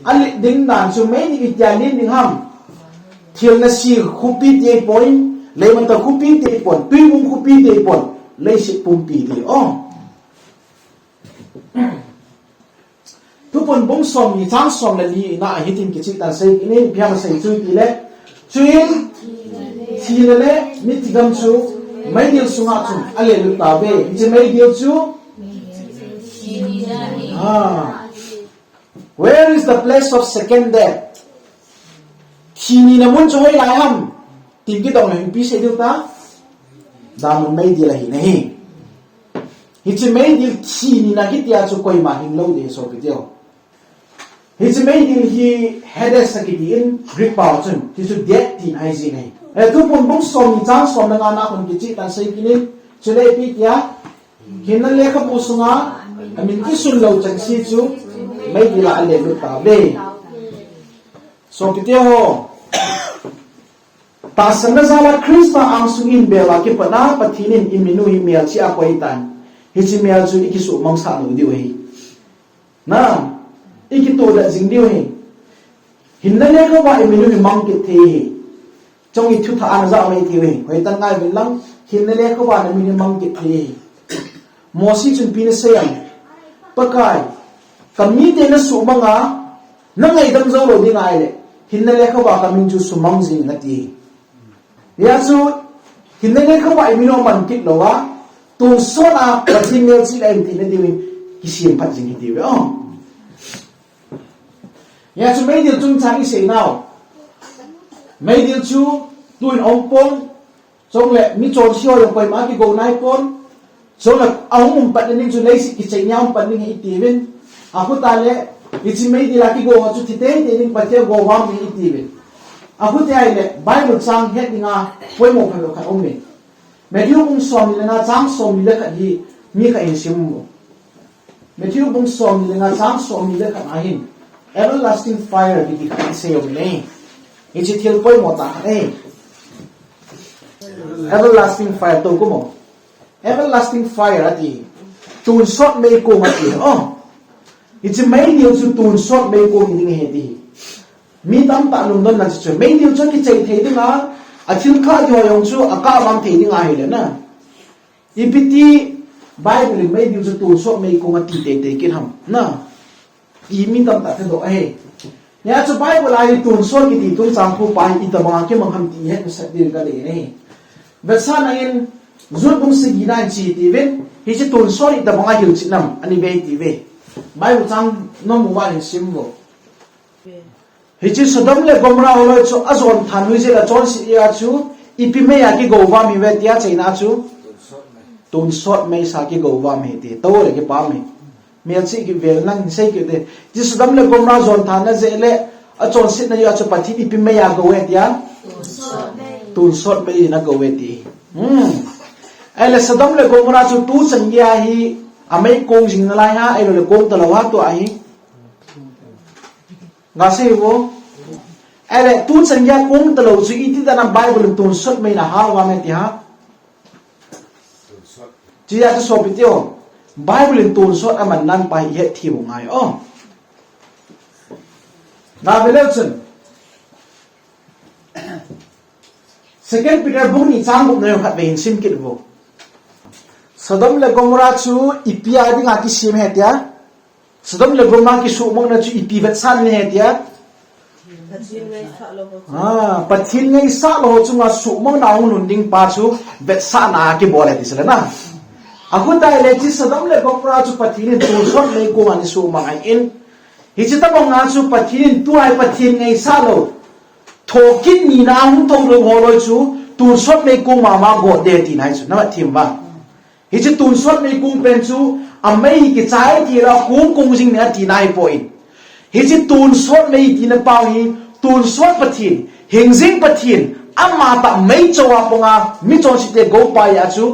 Ali ding dan so many Italian ding ham. Thiel na si khupi te point, le man ta khupi te point, pi mung khupi te point, le si pumpi te tu pun bung som ni chang som la li na hitin kichehta sei ini biam sei chui ti le chuin thi le mi tigam chu MEIDIL sunga chum ale lu ta be je MEIDIL chu where is the place of second death khi na mun choi lai ham tin ki dong lai pi sei du ta da mun MEIDIL hi nei hi je MEIDIL khi ni na ki tia chu koi ma hin lo de so bi dio hi je MEIDIL hi hedoh sakiti in Greek power chun ti chu death tin ai ji nei tu pun bung som ni chang som na na kon kichehta sei kini chule pi tia hinan le kha pu sunga amin ki sun lo chang si chu MEIDIL ale lu ta be so ki te ho ta sana zala Christa ang sungin bela ki pana pathinin iminu hi mel chi a koi tan hi chi mel chu ikisu mong sa no diu hi na iki to da jing diu hi hinna le ko ba iminu hi mang ki the hi trong i thutah an za mai thi hi hoi tan ngai bin lang hinna le ko ba na min mang ki the hi mo si chun pi na sayang pakai kami te na su manga na ngai dam zo lo di ngai le hinna le ko ba kamin chu sumang jing na ti ya chu hinna le ko ba iminu man ki lo wa tu so na pathim mel chi lai ti na di ki sim phat jing ti we ya chu MEIDIL chung chang i sei now MEIDIL chu tuin ong pon chong le mi chon sio yong koi ma ki go nai pon chong le ong pat ning chu lei si ki chei nyam pat ning i ti win a khu ta le i chi MEIDIL ki go chu ti te te ning pat te go wa mi i ti win a khu te ai le Bible chang het ninga poi mo pha lo kha ong me Matthew bung som ni nga chang som ni le kha hi mi kha in sim mo Matthew bung som ni nga chang som ni le kha a hin everlasting fire di kha se yo ne i chi thil poi mo ta e everlasting fire to ko mo everlasting fire ati tun sot me ko ati i chi MEIDIL chu tun sot me ko ni nge he ti mi tam ta lum don na chu MEIDIL chu ki chei thei dinga a thil kha jo yong chu aka bang thei dinga hi le na ipiti Bible MEIDIL chu tun sot me ko ati te te kin ham na i mi tam ta do he ya chu Bible ai tun sot ki ti tung chang phu pa i ta ma ke mang ham ti he sa dir ga le ne versa na in zul bung si gi na chi ti ven hi chi tun sot i ta ma hil chi nam ani be ti ve Bible chang no mu wa ni sim go hi chi Sodom le Gomorrah lo chu azon than hui je la chon si ya chu ipi me ya ki go wa mi ve tia chei na chu tun sot me sa ki go wa me ti to le ki pa me mel chi ki vel nang sei ki de chi Sodom le Gomorrah zon than na je le a chon sit na ya chu pathi ipi me ya go we tia tun sot me na go we ti ele Sodom le Gomorrah chu tu chang ya hi amei kong jing na lai ha ele le kong ta lo ha to ai nga se wo ele tu chang ya kong ta lo chu i ti da na Bible tun sot me na ha wa me ti ha chi ya chu so pi tio Bible tun sot aman nan pa he thi bo ngai na velchen second Peter bung ni chang buk ne khat be hin sim kit bo Sodom le Gomorrah chu ipia dinga ki sim he tia Sodom le Gomorrah ki su mong na chu ipi vet san ni he tia pathin ngai sa lo chu nga su mong na hun ding pa chu vet sa na ki bole ti sala na aku ta le chi Sodom le Gomorrah chu pathin tu sot le ko an su ma ai in hi chi ta bong nga chu pathin tu ai pathin ngai sa lo thokin ni na hun tong lo ho lo chu tu sot le ko ma go de ti nai chu na thim ba hi chi tun sot me kung pen chu amei ki chai ti ra kung jing ne ti nai point hi chi tun sot me ti na pau hi tun sot pathin hingjing pathin amma ta mei chowa ponga mi chon si te go pa ya chu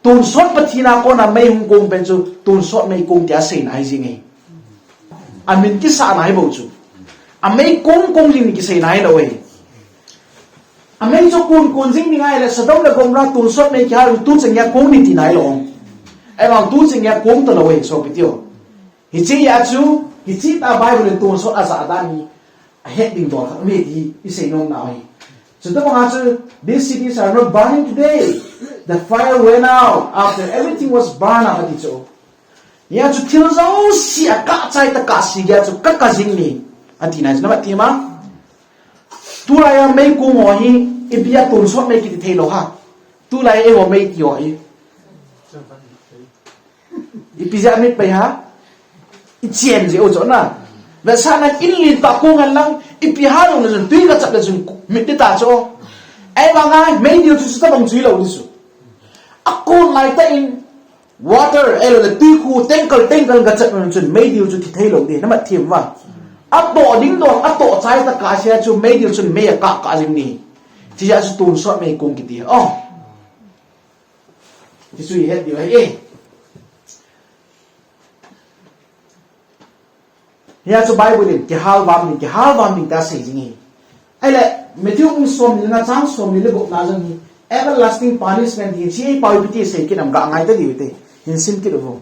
tun sot pathina ko na mei hung kung pen chu tun sot me kung tia sein ai jing ei amin ki sa nai bo chu amei kung jing ni ki sein ai lo ei amei cho kun jing ni ngai le Sodom le Gomorrah tun sot me kya tu chang ya kung ni ti nai lo ai bang tu chang ya kung ta lo ei so pi tio hi chi ya chu hi chi ta Bible tun sot asa da ni heading do me di i sei no na ai so the mga chu these cities are not burning today the fire went out after everything was burned up at its ya chu thil zo si ka chai ta ka si ya chu ka jing ni ati na na ti ma tu la ya mei ku mo hi ibia tun so mei ki thei lo ha tu la e wo mei ki ho hi ipija mit pe ha i chen je o zo na và sao này in lì ta cô ngăn lăng ipi ha rồi là tuy là chặt là dừng mít đi ta cho ai mà ngay mấy điều chúng ta bằng duy lâu đi số cô lại ta in water ai là tuy khu tên cần gặt chặt là dừng mấy điều chúng thì thấy lâu đi nó mất thiểm vào tổ đính đòn tổ trái ta cả xe cho mấy điều chúng mấy cả dừng đi thì ra chúng tuôn sót mấy cùng cái gì thì suy hết điều ấy ya cho Bible din ke hal wam din ta sei jingi ai le Matthew ung som ni na chang som ni le go na jang hi everlasting punishment hi chi pau piti sei ki nam ga ngai ta di te hin sin ki do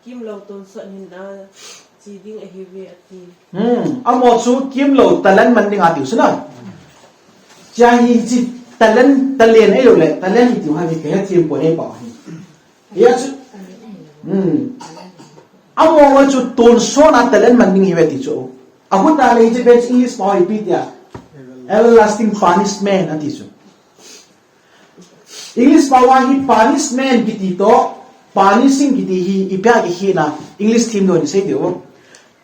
kim lo ton so hin na chi ding a hi ve ati amo chu kim lo talan man ding atiu suna cha hi chi talan talen ai lo le talan hi tu ha vi ke thim po ai pa hi ya chu amo chu ton so na talen man ding hi ve ti chu aku ta le je bench English pa hi pi tia everlasting punishment ati chu English pa wa hi punishment ki ti to punishing ki ti hi ipya ki hi na English theme do ni sei dio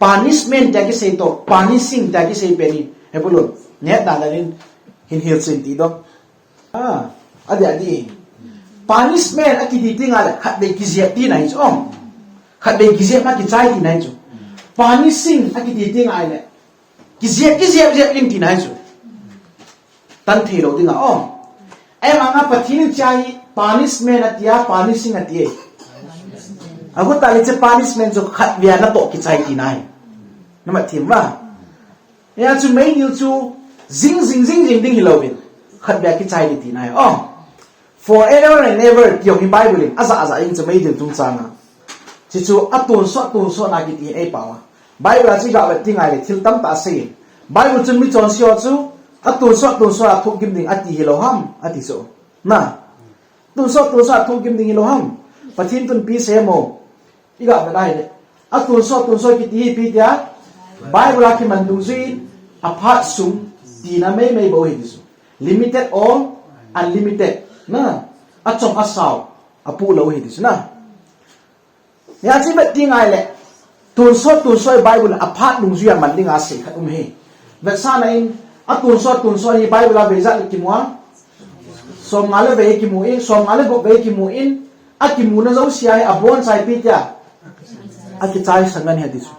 punishment ta ki sei to punishing ta ki sei pe ni he bolo ne da da rin hin hil sin ti do adi punishment aki ti tinga le khat be ki je ti nai chu khat be ki je ma ki chai ti nai chu punishing aki ti tinga ai le ki je ling ti nai chu tan thi lo tinga em anga pathin chai punishment atia punishing atia aku tali che punishment jo khat via na to ki chai ti nai nama thim wa ya chu mai nil chu zing ding hilowin khat via ki chai ti nai forever and ever tiong hi Bible aza in chu mai dil tung changa chi chu atun so na ki ti ei pawa Bible chi ga ti ngai le thil tam ta sei Bible chu mi chon sio chu atun so thu kim ding ati hilo ham ati so na tun so thu kim ding hilo ham pathin tun pi se mo iga ba dai le atun so ki ti pi tia Bible ki man du ji apart sum ti na mai bo hi disu limited or unlimited na achom asaw apu lo hi disu na ya chi bet ti ngai le tun so Bible apart lung ju ya man ding a se khat he ve sa na in atun so ni Bible a ve za ki mo som ngale ve ki mu in som ngale go ve ki mu in aki mu na zo sia ai abon sai pi tia aki chai sangan he disu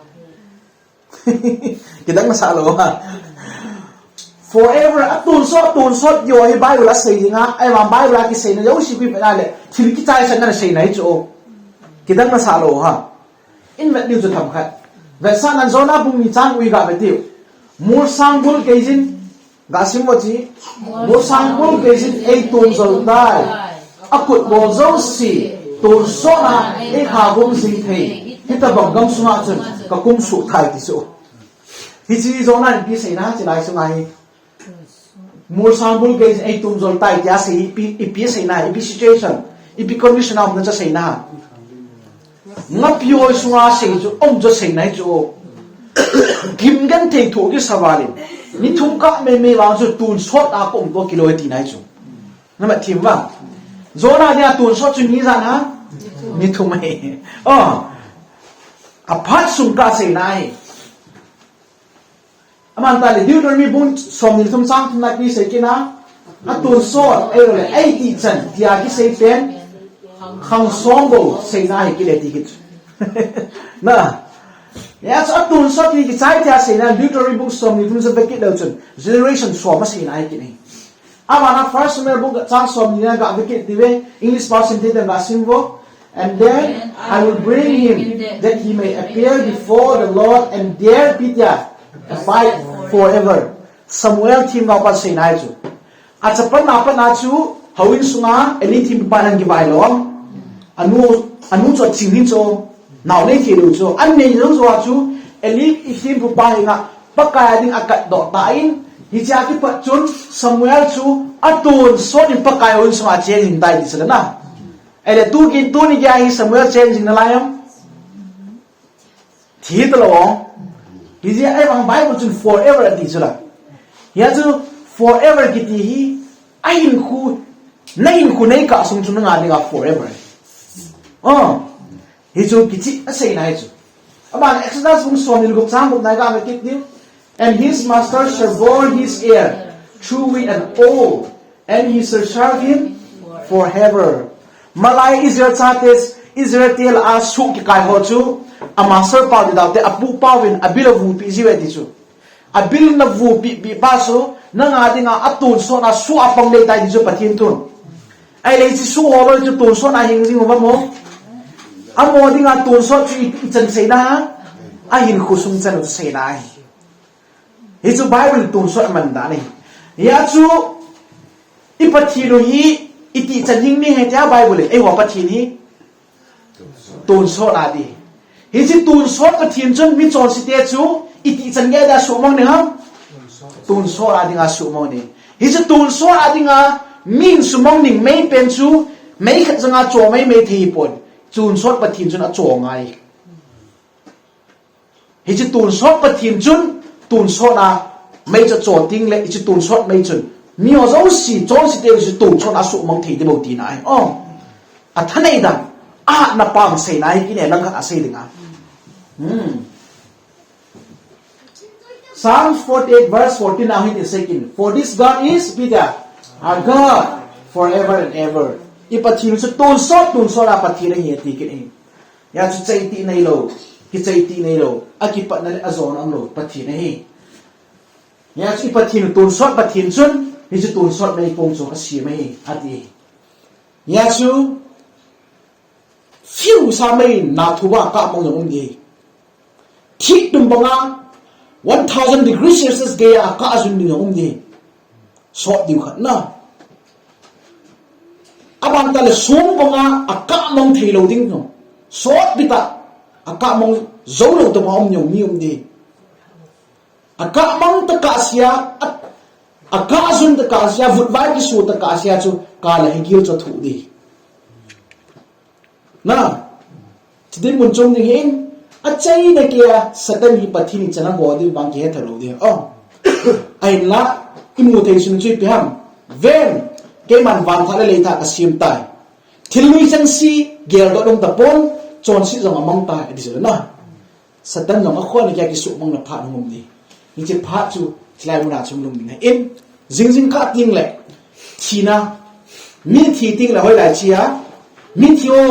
kidang na sa lo ha forever atun so yo hi Bible a sei nga ai ma Bible ki sei na yo si pi pa le thil ki chai sangan sei nai chu kidang na sa lo ha in vet diu chu tham khat ve san an zona bung ni chang ui ga ve tiu mur sang bul keijin gasim mo chi mur sang bul keijin ei tun zol dai akut bol zo si tun so na e kha bum sing thei hita bang gam sunga chun ka kum su thai ti so hi chi zona pi sei na chi lai sunga hi mur sang bul keijin ei tun zol tai ja sei pi sei na pi situation pi condition am na cha sei na ngapyo sunga sei chu jo sei nai chu kim gan thei thu ki sawalin ni thum ka me wang chu tun sot a kom to kilo ti nai chu na ma thim wa zona dia tun sot chu ni za na ni thum he apart sung ka sei nai aman ta le Deuteronomy bun som ni thum sang thum na ki sei ki na atun sot le 80 chan dia ki sei pen khang sombo sei nai ki le ti ki na ya so tun so ki chai tia sei na Deuteronomy book som ni thum se vekit do chun generation so ma sei nai ki ni amana first Samuel book chang som ni na ga vekit dive English version te da simbo and then I will bring him that he may appear before the Lord and there pitya abide forever Samuel thim ga pa sei nai chu a chapan na chu hawin sunga eli thim pa nan gi bai lo anu cho chingin cho nào nên thì đủ cho anh này giống rồi chú elip isim phụ ba hình à bắc cái đinh akat đỏ tain hi cha cái phát chun Samuel chú atun số đi bắc cái hơn số chơi hình tai đi xem na ai le tu ni ya hi Samuel changing na layam thi to lo hi ji ai bang Bible chun forever ati chula ya chu forever ki ti hi ai in khu nei ka sung chun nga ni ga forever hi chu ki chi a sei na hi chu aban Exodus bung som ni guk chang buk nai ga me kit ni and his master shall bore his heir through it and old and he shall serve him forever malai Israel chates Israel tel a su ki kai ho chu a master pa de daute apu pawin abil vu pi jiwe ti chu abil na vu pi pa su na nga dinga atun so na su apang le tai ju Pathen thun ai le chi su ho lo chu tun so na hing jing ba mo amo dinga tun so chi chen sei na a hin khusum chen sei na hi chu Bible tun so man da ni ya chu i Pathen hi iti chen hing ni he ta Bible ai wa Pathen hi tun so na di hi chi tun so Pathen chun mi chon si te chu iti chen ge da su mong ni ham tun so a dinga su mong ni hi chu tun so a dinga min su mong ning mei pen chu mei khat zanga cho mei thei pon chun so Pathen chun a cho ngai hi chu tun so Pathen chun tun so na mei cho ting le chi tun so mei chun mi ho zo si chon si te chu tun so na su mong thei de bo ti nai a thanei da a na pam sei nai ki ne lang kha sei dinga Psalm 48 verse 14 now it is second. For this God is Peter, our God forever and ever. I Pathen chu tun so la Pathen hi ti ki ni. Ya chu chai ti nei lo, ki chai ti nei lo, a ki pat na azon ang lo Pathen hi. Ya chu Pathen tun so Pathen chun, hi chu tun so nei pong chu a si mai ati. Ya chu few sa mai na thu ba ka mong yong ni. Thi tum banga 1000 degrees Celsius gaya ka azun ni ngom ni so diu khat na abang ta le sum banga aka mong thei lo ding no so bita aka mong zo lo to ma om nyong ni ni aka mong ta ka sia aka azun ta ka sia vut vai ki su ta ka sia chu ka la hi gil cho thu di na tidin mun chong ni hin achai na kia Satan hi Pathen chana body bang ke thalo de ai la invitation chui piham ven ke man wang thale le tha ka sim tai thilui chang si gel do dong ta pon chon si jong among ta di na Satan jong a khon kia ki su mong na pha ngom ni ni che pha chu thlai mu na chum lum ni in jing ka ting le thina mi thi ting la hoi lai chia mi thio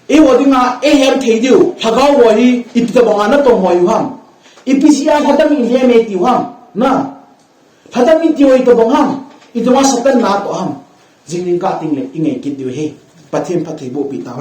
e wodinga e hem thei diu lhagao wo hi ipita bonga na tong moi ham ipisia hadam in le me ti ham na hadam in ti oi to bong ham itwa Satan na to ham jingling ka ting le ingai kit diu he Pathen bo pi ta